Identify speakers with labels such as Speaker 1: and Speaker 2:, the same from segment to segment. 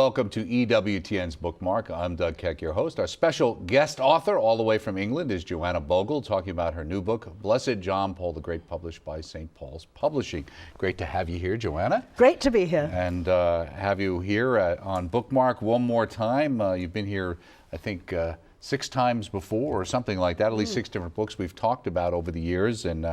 Speaker 1: welcome to EWTN's Bookmark. I'm Doug Keck, your host. Our special guest author all the way from England is Joanna Bogle, talking about her new book, Blessed John Paul the Great, published by St. Paul's Publishing. Great to have you here, Joanna.
Speaker 2: Great to be here.
Speaker 1: And have you here on Bookmark one more time. You've been here, I think, 6 times before or something like that, at least 6 different books we've talked about over the years, and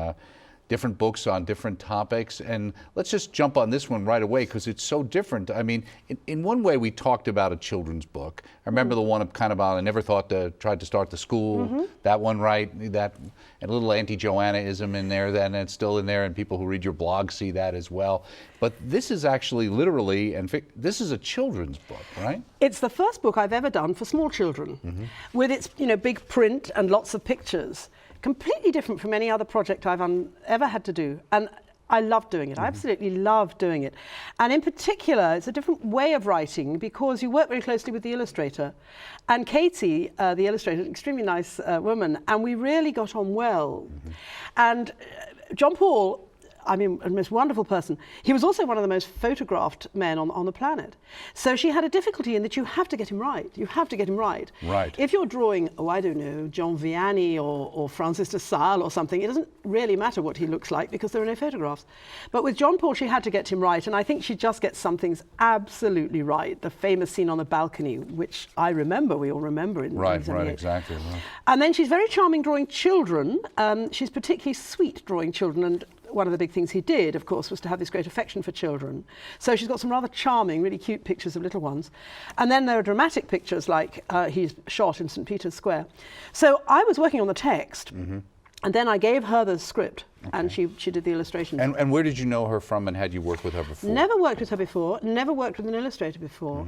Speaker 1: different books on different topics. And let's just jump on this one right away because it's so different. I mean, in one way we talked about a children's book. I remember the one kind of about I never thought to tried to start the school. That one, right? That, and a little anti-Joannaism in there, then it's still in there, and people who read your blog see that as well. But this is actually literally, and this is a children's book, right?
Speaker 2: It's the first book I've ever done for small children, with its big print and lots of pictures. Completely different from any other project I've ever had to do. And I love doing it. I absolutely love doing it. And in particular, it's a different way of writing because you work very closely with the illustrator. And Katie, the illustrator, an extremely nice woman, and we really got on well. And John Paul, I mean, a most wonderful person. He was also one of the most photographed men on the planet. So she had a difficulty in that you have to get him right. You have to get him right.
Speaker 1: Right.
Speaker 2: If you're drawing, oh, I don't know, John Vianney or Francis de Sales or something, it doesn't really matter what he looks like because there are no photographs. But with John Paul, she had to get him right. And I think she just gets some things absolutely right. The famous scene on the balcony, which I remember, we all remember in 1978.
Speaker 1: Right, exactly. Right.
Speaker 2: And then she's very charming drawing children. She's particularly sweet drawing children. And one of the big things he did, of course, was to have this great affection for children. So she's got some rather charming, really cute pictures of little ones. And then there are dramatic pictures like he's shot in St. Peter's Square. So I was working on the text, and then I gave her the script, and she did the illustrations.
Speaker 1: And where did you know her from, and had you worked with her before?
Speaker 2: Never worked with her before, never worked with an illustrator before.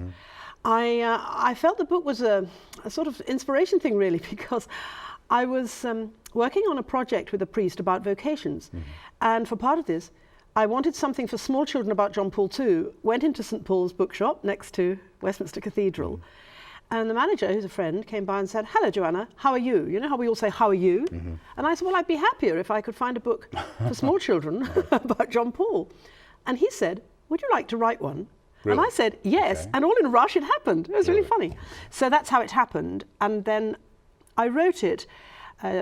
Speaker 2: I felt the book was a sort of inspiration thing, really, because I was working on a project with a priest about vocations. And for part of this, I wanted something for small children about John Paul II, went into St. Paul's bookshop next to Westminster Cathedral. And the manager, who's a friend, came by and said, "Hello, Joanna, how are you?" You know how we all say, "How are you?" And I said, "Well, I'd be happier if I could find a book for small children about John Paul." And he said, "Would you like to write one?"
Speaker 1: Really?
Speaker 2: And I said, "Yes." And all in a rush, it happened. It was really funny. So that's how it happened. And then I wrote it.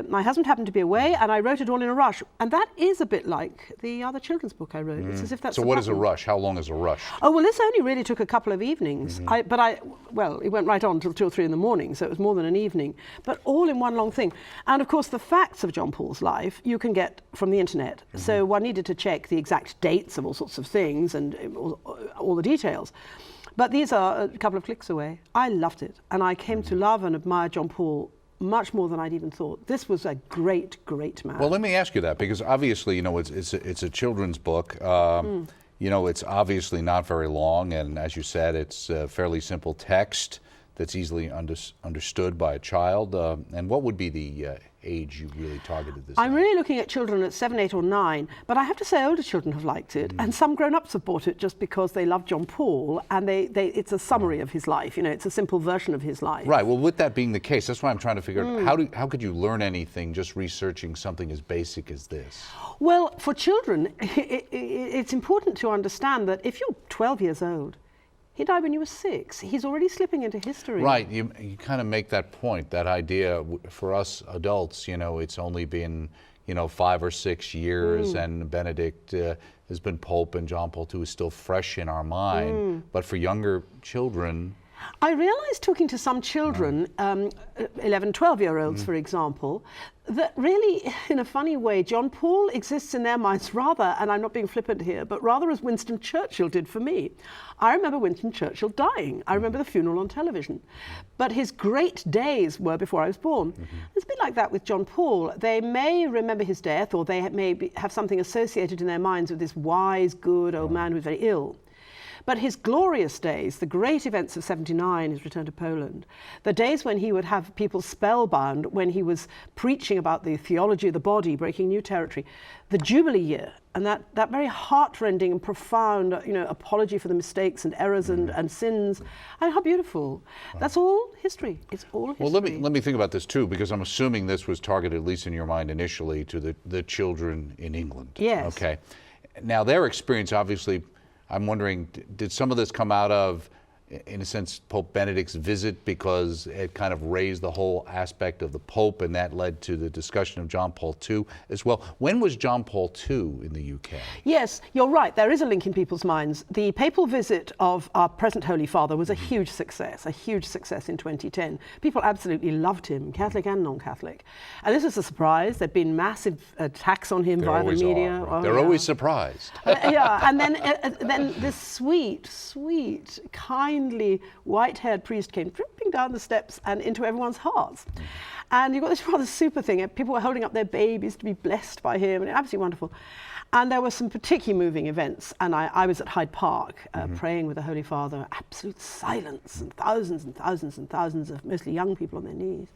Speaker 2: My husband happened to be away, and I wrote it all in a rush. And that is a bit like the other children's book I wrote. It's as if that's
Speaker 1: So what is a rush? How long is a rush?
Speaker 2: Oh, well, this only really took a couple of evenings. Well, it went right on till 2 or 3 in the morning, so it was more than an evening, but all in one long thing. And of course, the facts of John Paul's life you can get from the internet. So one needed to check the exact dates of all sorts of things and all the details. But these are a couple of clicks away. I loved it, and I came to love and admire John Paul much more than I'd even thought. This was a great, great man.
Speaker 1: Well, let me ask you that, because obviously, it's a children's book. It's obviously not very long, and as you said, it's fairly simple text that's easily understood by a child. And what would be the age you really targeted this?
Speaker 2: I'm really looking at children at 7, 8 or 9, but I have to say older children have liked it, and some grown-ups have bought it just because they love John Paul, and it's a summary of his life. It's a simple version of his life.
Speaker 1: Right. Well, with that being the case, that's why I'm trying to figure out how could you learn anything just researching something as basic as this?
Speaker 2: Well, for children, it's important to understand that if you're 12 years old, he died when you were 6. He's already slipping into history.
Speaker 1: Right. You kind of make that point, that idea. For us adults, it's only been, 5 or 6 years, and Benedict has been Pope, and John Paul II is still fresh in our mind. But for younger children...
Speaker 2: I realized talking to some children, 11, 12-year-olds, for example, that really, in a funny way, John Paul exists in their minds rather, and I'm not being flippant here, but rather as Winston Churchill did for me. I remember Winston Churchill dying. I remember the funeral on television. But his great days were before I was born. It's a bit like that with John Paul. They may remember his death, or they may have something associated in their minds with this wise, good old man who was very ill. But his glorious days, the great events of '79, his return to Poland, the days when he would have people spellbound, when he was preaching about the theology of the body, breaking new territory, the Jubilee year, and that very heartrending and profound, apology for the mistakes and errors and sins, and how beautiful. That's all history. It's all history.
Speaker 1: Well, let me think about this too, because I'm assuming this was targeted, at least in your mind initially, to the children in England.
Speaker 2: Yes.
Speaker 1: Okay. Now, their experience, obviously, I'm wondering, did some of this come out of in a sense, Pope Benedict's visit, because it kind of raised the whole aspect of the Pope, and that led to the discussion of John Paul II as well. When was John Paul II in the UK?
Speaker 2: Yes, you're right. There is a link in people's minds. The papal visit of our present Holy Father was a huge success in 2010. People absolutely loved him, Catholic and non-Catholic. And this was a surprise. There'd been massive attacks on him via the media.
Speaker 1: Right? They're always surprised.
Speaker 2: Yeah, and then this sweet, kindly, white-haired priest came dripping down the steps and into everyone's hearts. And you got this rather super thing. People were holding up their babies to be blessed by him, and absolutely wonderful. And there were some particularly moving events. And I was at Hyde Park praying with the Holy Father, absolute silence, and thousands and thousands and thousands of mostly young people on their knees.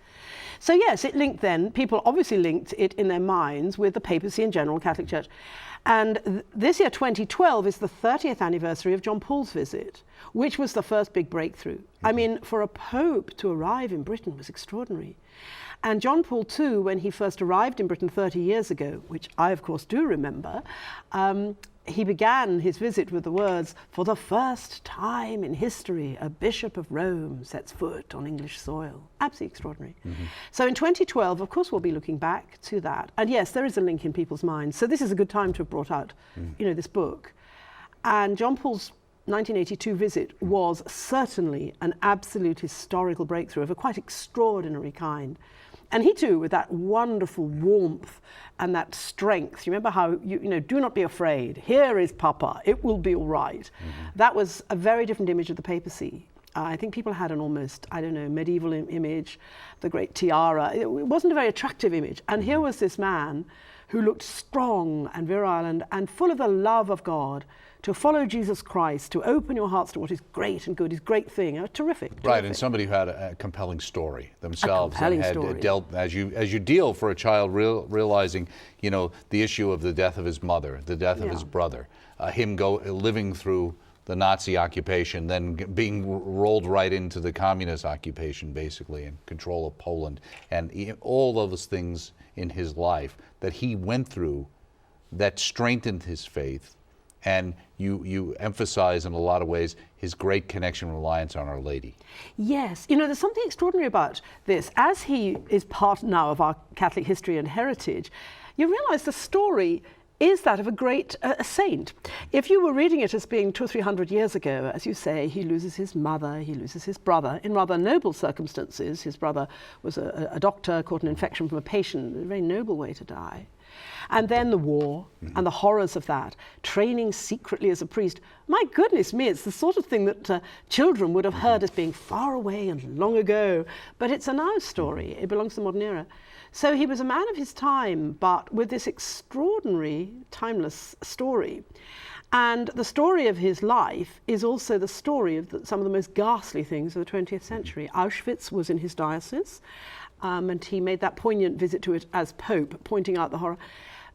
Speaker 2: So yes, it linked then. People obviously linked it in their minds with the papacy in general, Catholic Church. And this year, 2012, is the 30th anniversary of John Paul's visit, which was the first big breakthrough. I mean, for a pope to arrive in Britain was extraordinary. And John Paul II, when he first arrived in Britain 30 years ago, which I, of course, do remember, he began his visit with the words, "For the first time in history, a bishop of Rome sets foot on English soil." Absolutely extraordinary. So in 2012, of course, we'll be looking back to that. And yes, there is a link in people's minds. So this is a good time to have brought out, this book. And John Paul's 1982 visit was certainly an absolute historical breakthrough of a quite extraordinary kind. And he too, with that wonderful warmth and that strength. You remember how, do not be afraid. Here is Papa. It will be all right. That was a very different image of the papacy. I think people had an almost, medieval image, the great tiara. It wasn't a very attractive image. And here was this man who looked strong and virile and full of the love of God, to follow Jesus Christ, to open your hearts to what is great and good, is great thing. Terrific.
Speaker 1: Right, and somebody who had a compelling story themselves.
Speaker 2: A compelling
Speaker 1: and had
Speaker 2: story.
Speaker 1: Dealt, as you deal for a child, realizing, the issue of the death of his mother, the death of his brother, him living through the Nazi occupation, then being rolled right into the communist occupation, basically, and control of Poland, and all of those things in his life that he went through that strengthened his faith. And you emphasize in a lot of ways his great connection and reliance on Our Lady. Yes,
Speaker 2: there's something extraordinary about this. As he is part now of our Catholic history and heritage, you realize the story is that of a great saint. If you were reading it as being 200 or 300 years ago, as you say, he loses his mother, he loses his brother in rather noble circumstances. His brother was a doctor, caught an infection from a patient, a very noble way to die. And then the war and the horrors of that, training secretly as a priest. My goodness me, it's the sort of thing that children would have heard as being far away and long ago, but it's a now story. It belongs to the modern era. So he was a man of his time, but with this extraordinary, timeless story. And the story of his life is also the story of some of the most ghastly things of the 20th century. Auschwitz was in his diocese, and he made that poignant visit to it as Pope, pointing out the horror.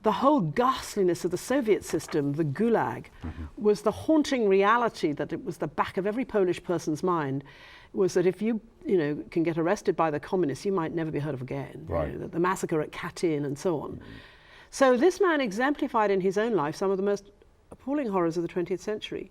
Speaker 2: The whole ghastliness of the Soviet system, the Gulag, was the haunting reality that it was the back of every Polish person's mind, was that if you can get arrested by the communists, you might never be heard of again.
Speaker 1: Right.
Speaker 2: The massacre at Katyn and so on. So this man exemplified in his own life some of the most appalling horrors of the 20th century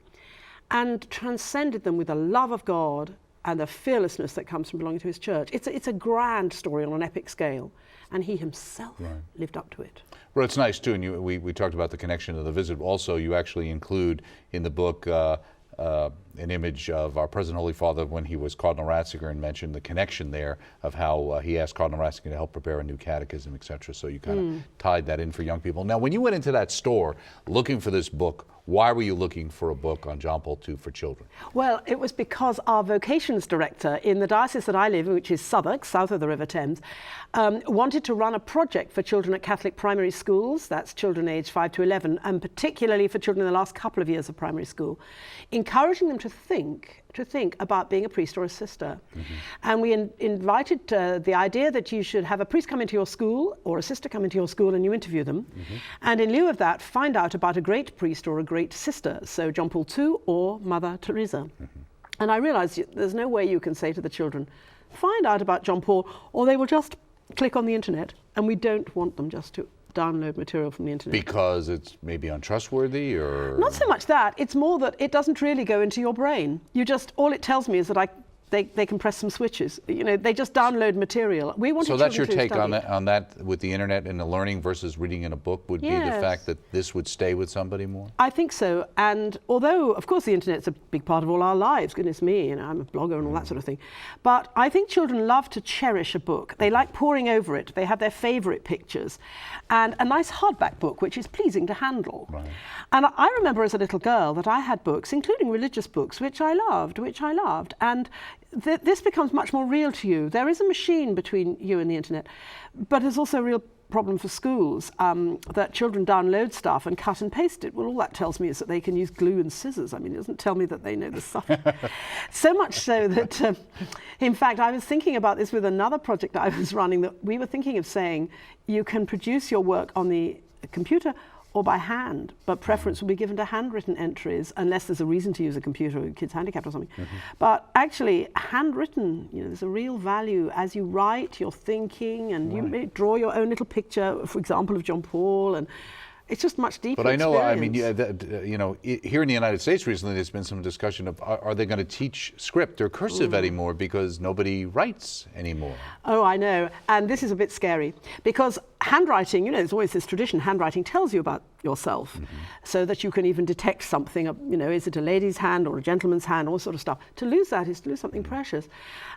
Speaker 2: and transcended them with a love of God and the fearlessness that comes from belonging to his church. It's a grand story on an epic scale, and he himself lived up to it.
Speaker 1: Well, it's nice too, and we talked about the connection of the visit. Also, you actually include in the book an image of our present Holy Father when he was Cardinal Ratzinger, and mentioned the connection there of how he asked Cardinal Ratzinger to help prepare a new catechism, etc. So you kind of tied that in for young people. Now, when you went into that store looking for this book, why were you looking for a book on John Paul II for children?
Speaker 2: Well, it was because our vocations director in the diocese that I live in, which is Southwark, south of the River Thames, wanted to run a project for children at Catholic primary schools, that's children aged 5 to 11, and particularly for children in the last couple of years of primary school, encouraging them to think about being a priest or a sister. And we invited the idea that you should have a priest come into your school or a sister come into your school and you interview them. And in lieu of that, find out about a great priest or a great sister, so John Paul II or Mother Teresa. And I realized there's no way you can say to the children, find out about John Paul, or they will just click on the internet, and we don't want them just to download material from the internet.
Speaker 1: Because it's maybe untrustworthy, or?
Speaker 2: Not so much that. It's more that it doesn't really go into your brain. All it tells me is that they can press some switches. You know, they just download material. We want
Speaker 1: So that's your take
Speaker 2: study.
Speaker 1: on that with the internet and the learning versus reading in a book would be the fact that this would stay with somebody more?
Speaker 2: I think so. And although, of course, the internet's a big part of all our lives, goodness me, you know, I'm a blogger and all that sort of thing. But I think children love to cherish a book. They like poring over it. They have their favorite pictures. And a nice hardback book, which is pleasing to handle.
Speaker 1: Right.
Speaker 2: And I remember as a little girl that I had books, including religious books, which I loved. And this becomes much more real to you. There is a machine between you and the internet, but there's also a real problem for schools that children download stuff and cut and paste it. Well, all that tells me is that they can use glue and scissors. I mean, it doesn't tell me that they know the stuff. So much so that, in fact, I was thinking about this with another project I was running, that we were thinking of saying you can produce your work on the computer or by hand, but preference will be given to handwritten entries unless there's a reason to use a computer or a kid's handicapped or something. But actually, handwritten, you know, there's a real value as you write, you're thinking, and you may draw your own little picture, for example, of John Paul, and it's just much deeper.
Speaker 1: But I know,
Speaker 2: experience.
Speaker 1: you know, here in the United States recently, there's been some discussion of are they going to teach script or cursive anymore because nobody writes anymore? Oh,
Speaker 2: I know, and this is a bit scary because handwriting, you know, there's always this tradition. Handwriting tells you about yourself, so that you can even detect something. You know, is it a lady's hand or a gentleman's hand, all sort of stuff. To lose that is to lose something precious.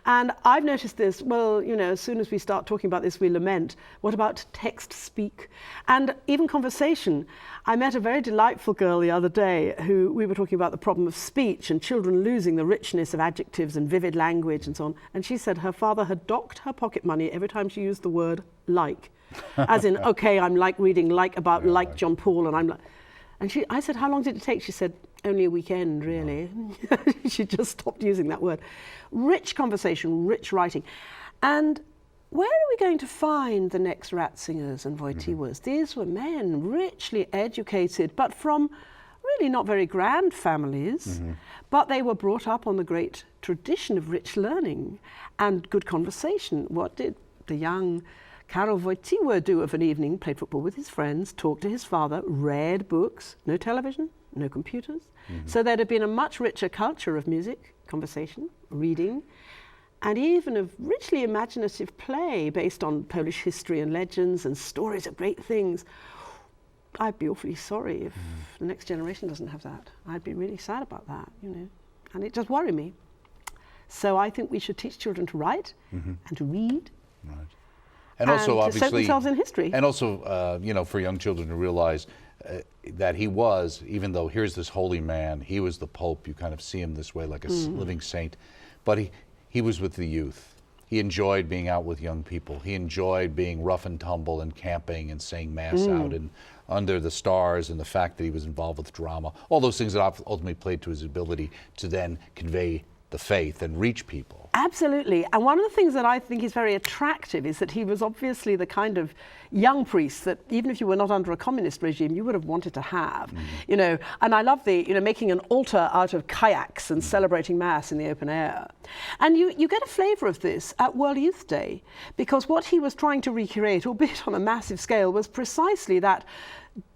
Speaker 2: And I've noticed this. Well, you know, as soon as we start talking about this, we lament. What about text speak, and even conversation? I met a very delightful girl the other day who we were talking about the problem of speech and children losing the richness of adjectives and vivid language and so on. And she said her father had docked her pocket money every time she used the word like. As in, okay, I'm like reading like John Paul, and I'm like, and I said, how long did it take? She said, only a weekend, really. She just stopped using that word. Rich conversation, rich writing. And where are we going to find the next Ratzingers and Wojtyłas? These were men, richly educated, but from really not very grand families, but they were brought up on the great tradition of rich learning and good conversation. What did the young Karol Wojtyła do of an evening? Played football with his friends, talked to his father, read books, no television, no computers. So there'd have been a much richer culture of music, conversation, reading, and even of richly imaginative play based on Polish history and legends and stories of great things. I'd be awfully sorry if the next generation doesn't have that. I'd be really sad about that, you know, and it does worry me. So I think we should teach children to write and to read.
Speaker 1: Right. And also,
Speaker 2: to soak themselves in history.
Speaker 1: And also, you know, for young children to realize that he was, even though here's this holy man, he was the Pope, you kind of see him this way like a living saint, but he was with the youth. He enjoyed being out with young people. He enjoyed being rough and tumble and camping and saying Mass out and under the stars, and the fact that he was involved with drama. All those things that ultimately played to his ability to then convey the faith and reach people.
Speaker 2: Absolutely. And one of the things that I think is very attractive is that he was obviously the kind of young priest that even if you were not under a communist regime, you would have wanted to have, you know. And I love the, you know, making an altar out of kayaks and celebrating Mass in the open air. And you get a flavour of this at World Youth Day, because what he was trying to recreate, albeit on a massive scale, was precisely that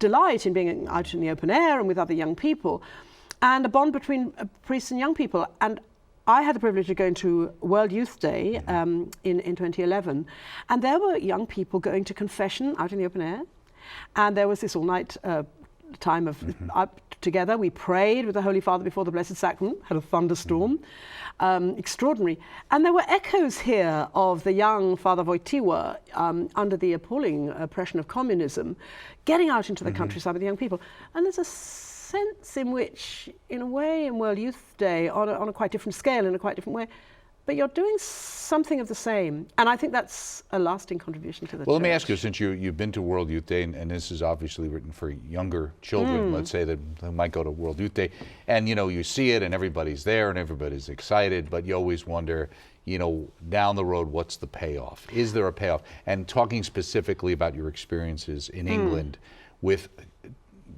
Speaker 2: delight in being out in the open air and with other young people, and a bond between priests and young people. And I had the privilege of going to World Youth Day in 2011, and there were young people going to confession out in the open air, and there was this all-night time of up together. We prayed with the Holy Father before the Blessed Sacrament, had a thunderstorm, extraordinary. And there were echoes here of the young Father Wojtyła under the appalling oppression of communism, getting out into the countryside with the young people. And there's a sense in which, in a way, in World Youth Day, on a quite different scale, in a quite different way, but you're doing something of the same. And I think that's a lasting contribution to the church.
Speaker 1: Let me ask you, since you've been to World Youth Day, and this is obviously written for younger children, let's say, that might go to World Youth Day, and you know, you see it and everybody's there and everybody's excited, but you always wonder, you know, down the road, what's the payoff? Is there a payoff? And talking specifically about your experiences in England with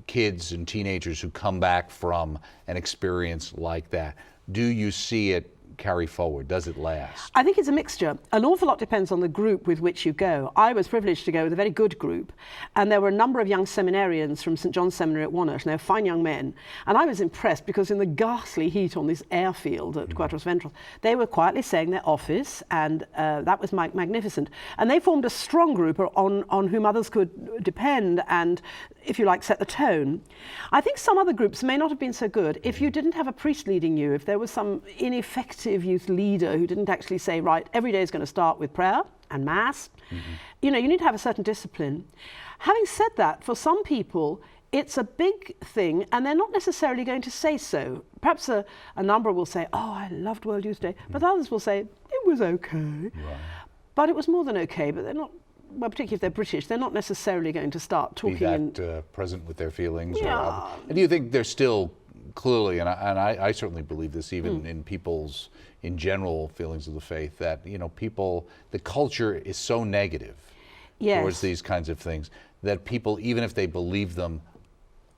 Speaker 1: kids and teenagers who come back from an experience like that, do you see it carry forward? Does it last?
Speaker 2: I think it's a mixture. An awful lot depends on the group with which you go. I was privileged to go with a very good group, and there were a number of young seminarians from St. John's Seminary at Wonersh, and they were fine young men. And I was impressed because in the ghastly heat on this airfield at Quattros Ventros, they were quietly saying their office, and that was magnificent. And they formed a strong group on whom others could depend and, if you like, set the tone. I think some other groups may not have been so good. If you didn't have a priest leading you, if there was some ineffective youth leader who didn't actually say, right, every day is going to start with prayer and mass, you know, you need to have a certain discipline. Having said that, for some people, it's a big thing, and they're not necessarily going to say so. Perhaps a number will say, oh, I loved World Youth Day, but others will say, it was okay. Right. But it was more than okay, but they're not, well, particularly if they're British, they're not necessarily going to start talking
Speaker 1: present with their feelings.
Speaker 2: Yeah.
Speaker 1: And do you think they're still clearly, and I certainly believe this, even in people's, in general, feelings of the faith, that, you know, people, the culture is so negative towards these kinds of things that people, even if they believe them,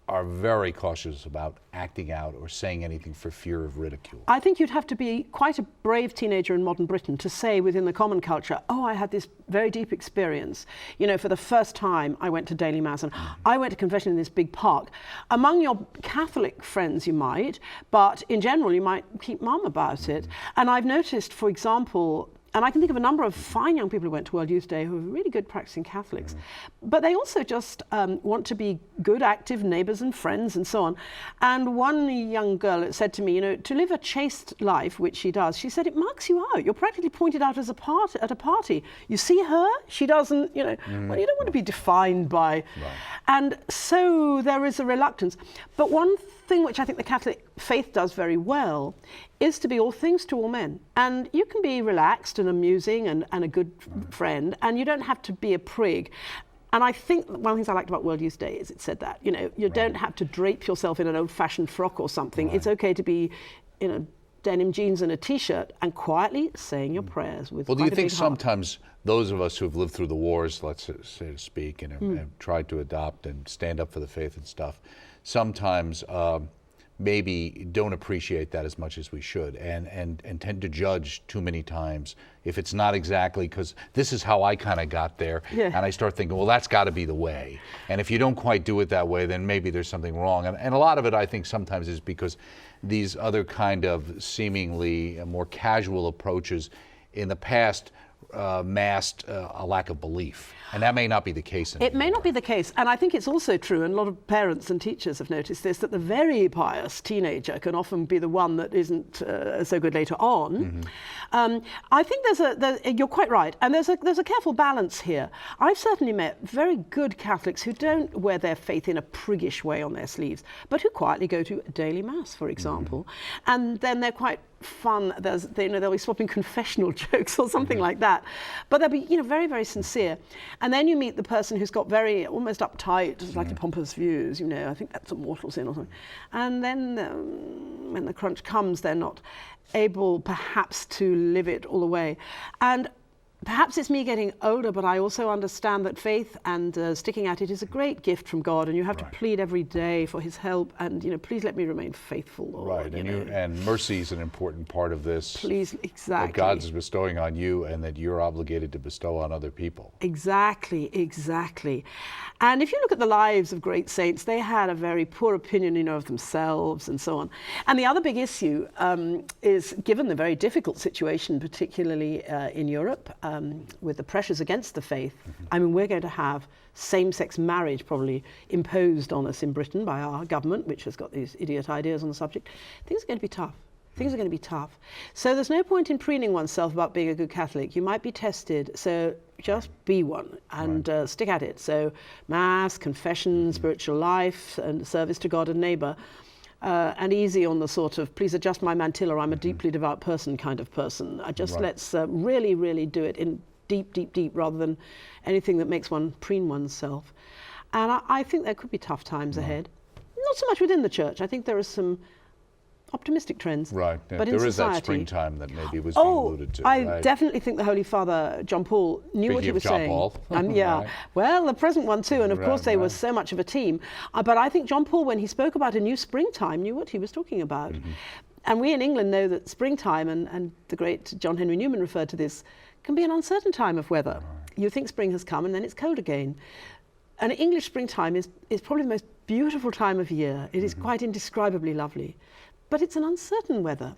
Speaker 1: are very cautious about acting out or saying anything for fear of ridicule.
Speaker 2: I think you'd have to be quite a brave teenager in modern Britain to say within the common culture, oh, I had this very deep experience. You know, for the first time I went to daily mass and I went to confession in this big park. Among your Catholic friends you might, but in general you might keep mum about it. And I've noticed, for example, and I can think of a number of fine young people who went to World Youth Day who are really good practicing Catholics. But they also just want to be good, active neighbours and friends and so on. And one young girl said to me, you know, to live a chaste life, which she does, she said, it marks you out. You're practically pointed out as at a party. You see her, she doesn't, you know, well, you don't want to be defined by. Right. And so there is a reluctance. But one thing which I think the Catholic faith does very well is to be all things to all men. And you can be relaxed and amusing and a good friend, and you don't have to be a prig. And I think one of the things I liked about World Youth Day is it said that, you know, you don't have to drape yourself in an old-fashioned frock or something. It's okay to be in a denim jeans and a t-shirt and quietly saying your prayers with.
Speaker 1: Well, do you think
Speaker 2: heart.
Speaker 1: sometimes those of us who have lived through the wars, let's say to speak, and have tried to adopt and stand up for the faith and stuff, sometimes maybe don't appreciate that as much as we should, and tend to judge too many times if it's not exactly, because this is how I kind of got there, and I start thinking, well, that's got to be the way. And if you don't quite do it that way, then maybe there's something wrong. And a lot of it, I think, sometimes is because these other kind of seemingly more casual approaches in the past masked a lack of belief. And that may not be the case anymore.
Speaker 2: It may not be the case. And I think it's also true, and a lot of parents and teachers have noticed this, that the very pious teenager can often be the one that isn't so good later on. I think you're quite right. And there's a careful balance here. I've certainly met very good Catholics who don't wear their faith in a priggish way on their sleeves, but who quietly go to daily mass, for example. And then they're quite fun. They'll be swapping confessional jokes or something like that. But they'll be, you know, very, very sincere. And then you meet the person who's got very almost uptight, like pompous views, you know, I think that's a mortal sin or something. And then when the crunch comes, they're not able perhaps to live it all the way. And perhaps it's me getting older, but I also understand that faith and sticking at it is a great gift from God, and you have to plead every day for His help. And, you know, please let me remain faithful, Lord.
Speaker 1: Right, and mercy is an important part of this.
Speaker 2: Please, exactly.
Speaker 1: That God is bestowing on you, and that you're obligated to bestow on other people.
Speaker 2: Exactly. And if you look at the lives of great saints, they had a very poor opinion, you know, of themselves and so on. And the other big issue is, given the very difficult situation, particularly in Europe, with the pressures against the faith, I mean, we're going to have same-sex marriage probably imposed on us in Britain by our government, which has got these idiot ideas on the subject. Things are going to be tough. Things are going to be tough. So there's no point in preening oneself about being a good Catholic. You might be tested, so just be one and stick at it. So mass, confession, spiritual life, and service to God and neighbour. And easy on the sort of, please adjust my mantilla, I'm a deeply devout person kind of person. Let's really, really do it in deep, rather than anything that makes one preen oneself. And I think there could be tough times ahead. Not so much within the church. I think there are some optimistic trends.
Speaker 1: Right, yeah.
Speaker 2: But in
Speaker 1: there is
Speaker 2: society,
Speaker 1: that springtime that maybe was being alluded to.
Speaker 2: I definitely think the Holy Father, John Paul, knew what he was saying.
Speaker 1: Paul.
Speaker 2: Yeah, well, the present one too, and of course they were so much of a team. But I think John Paul, when he spoke about a new springtime, knew what he was talking about. And we in England know that springtime, and the great John Henry Newman referred to this, can be an uncertain time of weather. You think spring has come and then it's cold again. And English springtime is probably the most beautiful time of year. It is quite indescribably lovely. But it's an uncertain weather.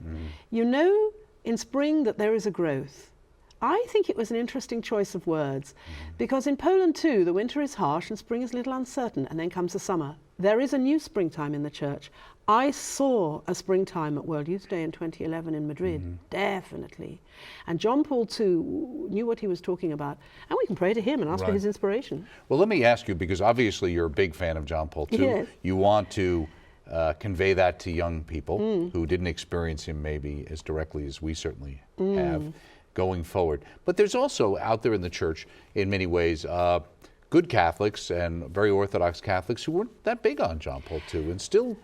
Speaker 2: You know in spring that there is a growth. I think it was an interesting choice of words, because in Poland too, the winter is harsh and spring is a little uncertain, and then comes the summer. There is a new springtime in the church. I saw a springtime at World Youth Day in 2011 in Madrid, definitely. And John Paul II knew what he was talking about, and we can pray to him and ask for his inspiration.
Speaker 1: Well, let me ask you, because obviously you're a big fan of John Paul II.
Speaker 2: Yes.
Speaker 1: You want to convey that to young people who didn't experience him maybe as directly as we certainly have going forward. But there's also out there in the church, in many ways, good Catholics and very Orthodox Catholics who weren't that big on John Paul II and still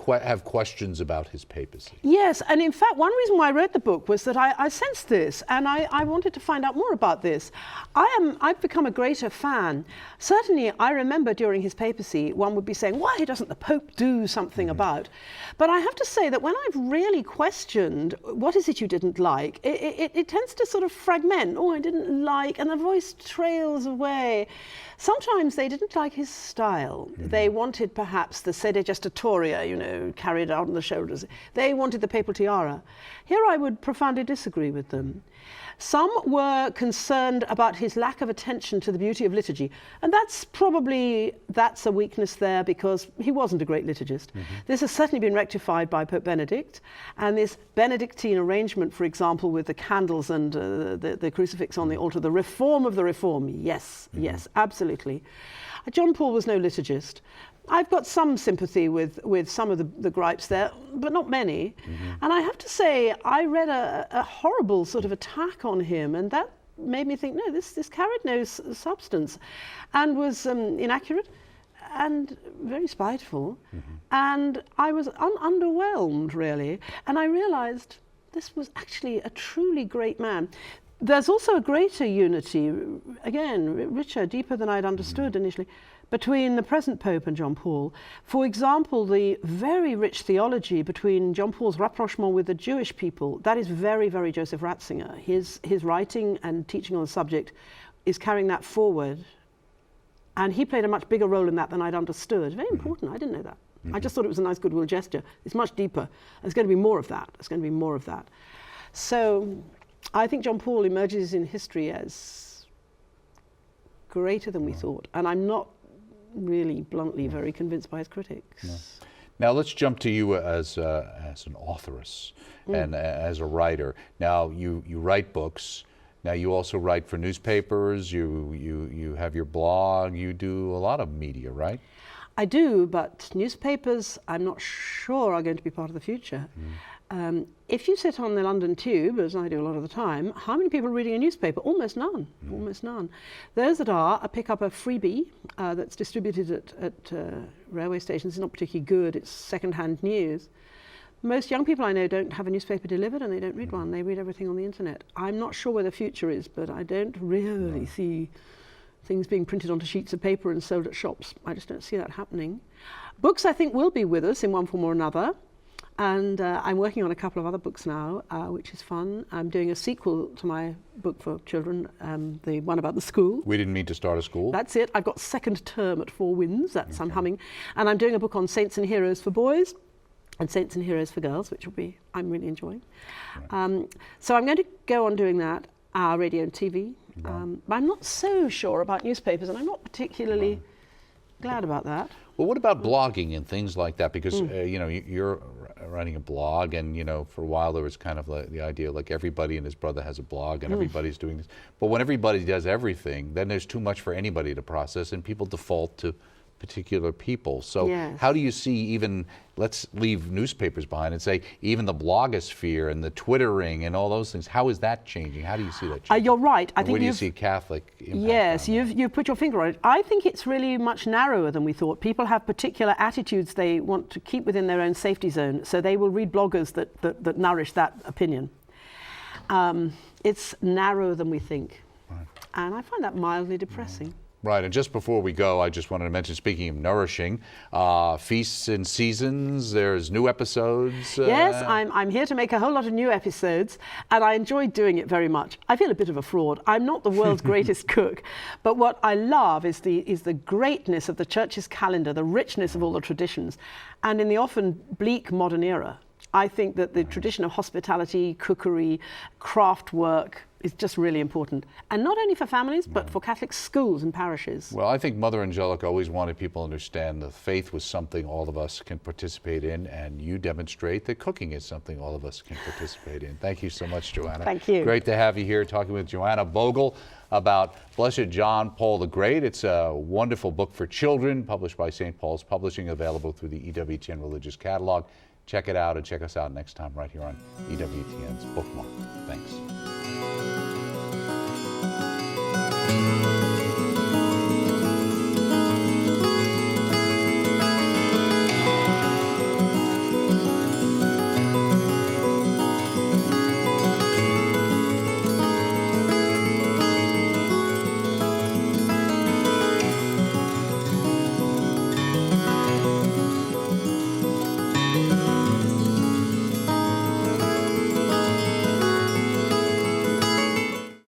Speaker 1: have questions about his papacy.
Speaker 2: Yes, and in fact, one reason why I wrote the book was that I sensed this, and I wanted to find out more about this. I've become a greater fan. Certainly, I remember during his papacy, one would be saying, why doesn't the Pope do something about? But I have to say that when I've really questioned, what is it you didn't like, it tends to sort of fragment. Oh, I didn't like, and the voice trails away. Sometimes they didn't like his style. They wanted perhaps the sede gestatoria, you know, carried out on the shoulders. They wanted the papal tiara. Here I would profoundly disagree with them. Some were concerned about his lack of attention to the beauty of liturgy, and that's a weakness there, because he wasn't a great liturgist. This has certainly been rectified by Pope Benedict, and this Benedictine arrangement, for example, with the candles and the crucifix on the altar, the reform of the reform, yes, yes, absolutely. John Paul was no liturgist. I've got some sympathy with some of the gripes there, but not many. And I have to say, I read a horrible sort of attack on him, and that made me think, no, this carried no substance, and was inaccurate and very spiteful. And I was underwhelmed, really. And I realized this was actually a truly great man. There's also a greater unity, again, richer, deeper than I'd understood initially, between the present Pope and John Paul. For example, the very rich theology between John Paul's rapprochement with the Jewish people, that is very, very Joseph Ratzinger. His writing and teaching on the subject is carrying that forward. And he played a much bigger role in that than I'd understood. Very important, I didn't know that. I just thought it was a nice goodwill gesture. It's much deeper. There's going to be more of that. There's going to be more of that. So I think John Paul emerges in history as greater than we thought. And I'm not really bluntly very convinced by his critics.
Speaker 1: Now let's jump to you as an authoress and as a writer. Now you write books. Now you also write for newspapers. You have your blog. You do a lot of media, right?
Speaker 2: I do, but newspapers, I'm not sure, are going to be part of the future. If you sit on the London Tube, as I do a lot of the time, how many people are reading a newspaper? Almost none, almost none. Those that are pick up a freebie that's distributed at railway stations. It's not particularly good, it's second-hand news. Most young people I know don't have a newspaper delivered, and they don't read one. They read everything on the internet. I'm not sure where the future is, but I don't really see things being printed onto sheets of paper and sold at shops. I just don't see that happening. Books, I think, will be with us in one form or another. And I'm working on a couple of other books now, which is fun. I'm doing a sequel to my book for children, the one about the school.
Speaker 1: We didn't mean to start a school.
Speaker 2: That's it. I've got second term at Four Winds. That's I'm humming. And I'm doing a book on saints and heroes for boys and saints and heroes for girls, which will be, I'm really enjoying. Right. So I'm going to go on doing that, radio and TV. But I'm not so sure about newspapers, and I'm not particularly glad about that.
Speaker 1: Well, what about blogging and things like that? Because, you know, you're writing a blog, and, you know, for a while there was kind of like the idea like everybody and his brother has a blog and everybody's doing this. But when everybody does everything, then there's too much for anybody to process, and people default to particular people. So how do you see, even, let's leave newspapers behind and say even the blogosphere and the Twittering and all those things, how is that changing? How do you see that changing?
Speaker 2: You're right. I think
Speaker 1: where do you see Catholic impact?
Speaker 2: Yes, you've put your finger on it. I think it's really much narrower than we thought. People have particular attitudes they want to keep within their own safety zone, so they will read bloggers that nourish that opinion. It's narrower than we think. Right. And I find that mildly depressing.
Speaker 1: Right, and just before we go, I just wanted to mention, speaking of nourishing, feasts and seasons, there's new episodes.
Speaker 2: Yes, I'm here to make a whole lot of new episodes, and I enjoy doing it very much. I feel a bit of a fraud. I'm not the world's greatest cook, but what I love is the greatness of the church's calendar, the richness of all the traditions, and in the often bleak modern era, I think that the tradition of hospitality, cookery, craft work is just really important. And not only for families, but for Catholic schools and parishes.
Speaker 1: Well, I think Mother Angelica always wanted people to understand that faith was something all of us can participate in, and you demonstrate that cooking is something all of us can participate in. Thank you so much, Joanna.
Speaker 2: Thank you.
Speaker 1: Great to have you here talking with Joanna Bogle about Blessed John Paul the Great. It's a wonderful book for children, published by St. Paul's Publishing, available through the EWTN Religious Catalog. Check it out, and check us out next time right here on EWTN's Bookmark. Thanks.